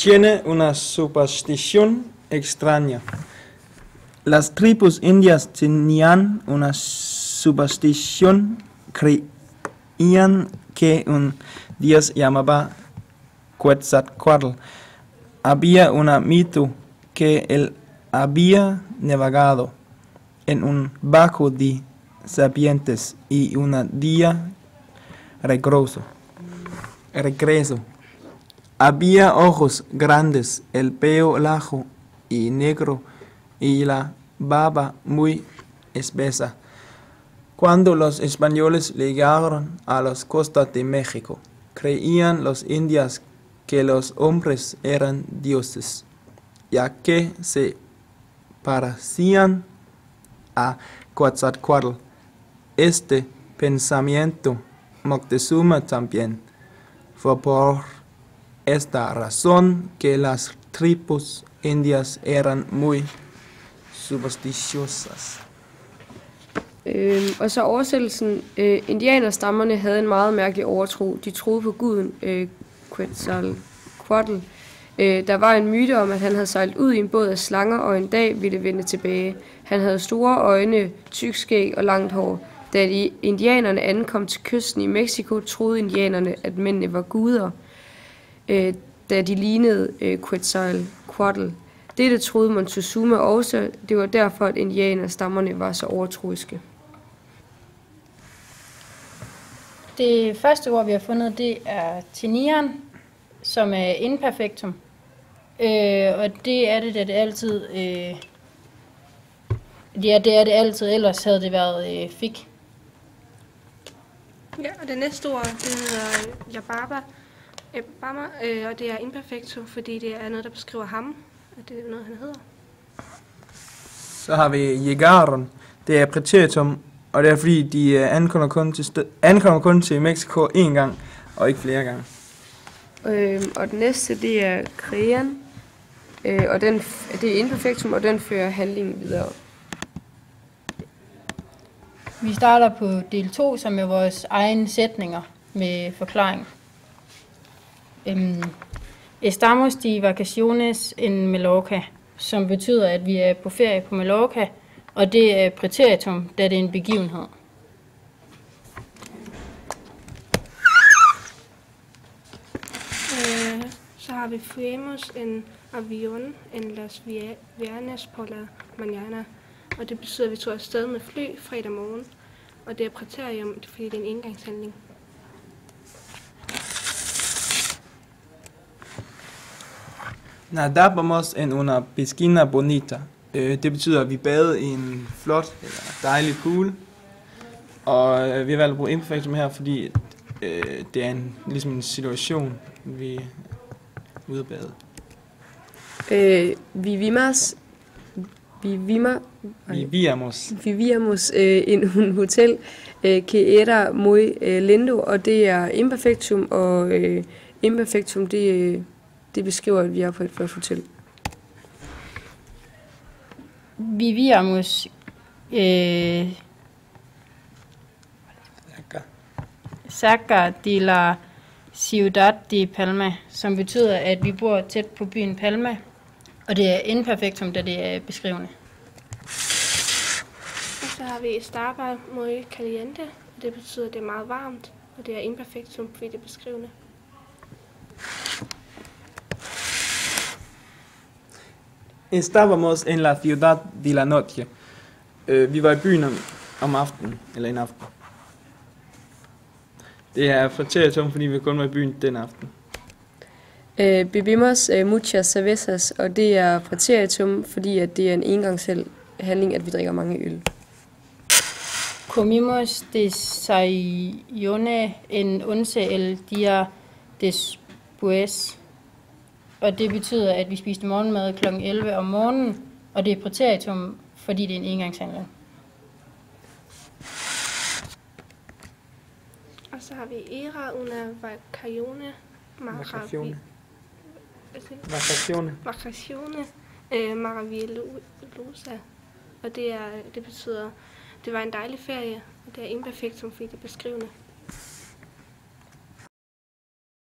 Tiene una superstición extraña. Las tribus indias tenían una superstición, creían que un dios llamaba Quetzalcóatl. Había un mito que él había navegado en un barco de serpientes y un día regreso. Había ojos grandes, el pelo largo y negro y la barba muy espesa. Cuando los españoles llegaron a las costas de México, creían los indios que los hombres eran dioses, ya que se parecían a Quetzalcóatl. Este pensamiento Moctezuma también. Fue por esta razón que las tribus indias eran muy superstitiosas. Og så oversættelsen. Indianerstammerne havde en meget mærkelig overtro. De troede på guden Quetzalcoatl. Der var en myte om, at han havde sejlet ud i en båd af slanger, og en dag ville vende tilbage. Han havde store øjne, tyk skæg og langt hår. Da indianerne ankom til kysten i Mexico, troede indianerne, at mændene var guder, da de lignede Quetzalcoatl. Dette troede Moctezuma også. Det var derfor, at indianerstammerne var så overtroiske. Det første ord, vi har fundet, det er tenian, som er imperfektum. Og det er det, da det altid... det er det altid, ellers havde det været fik. Ja, og det næste ord, det hedder Yababa, og det er imperfektum, fordi det er noget, der beskriver ham, og det er noget, han hedder. Så har vi Llegaron. Det er præteritum, og det er fordi, de ankommer kun til Mexico én gang, og ikke flere gange. Og den næste, det er Crean, og det er imperfektum, og den fører handlingen videre. Vi starter på del 2, som er vores egne sætninger med forklaring. Estamos de vacaciones en Mallorca, som betyder, at vi er på ferie på Mallorca, og det er præteritum, da det er en begivenhed. Så har vi fuimos en avión en las viernes por la mañana, og det betyder, at vi tog afsted med fly fredag morgen, og det er præterium, fordi det er en engangshandling. Nadamos en una piscina bonita. Det betyder, at vi badede i en flot eller dejlig pool. Og vi har valgt at bruge imperfektum her, fordi det er ligesom en situation, vi er ude at bade. Vivíamos en un hotel que era muy lindo, og det er imperfektum, og imperfektum det beskriver, at vi er på et flot hotel. Vivíamos cerca de la Ciudad de Palma, som betyder, at vi bor tæt på byen Palma, og det er imperfektum, da det er beskrivende. Og så har vi estaba muy caliente, og det betyder, at det er meget varmt, og det er imperfektum, fordi det er beskrivende. Estábamos en la ciudad de la noche. Vi var i byen om aftenen, eller en aften. Det er præteritum, fordi vi kun var i byen den aften. Bebimos muchas cervezas, og det er præteritum, fordi at det er en engangshandling, at vi drikker mange øl. Comimos desayuno en once el día después. Og det betyder, at vi spiste morgenmad kl. 11 om morgenen, og det er præteritum, fordi det er en engangshandling. Og så har vi era una vacazione maravillosa, og det betyder, det var en dejlig ferie, og det er imperfektum, fordi det er beskrivende.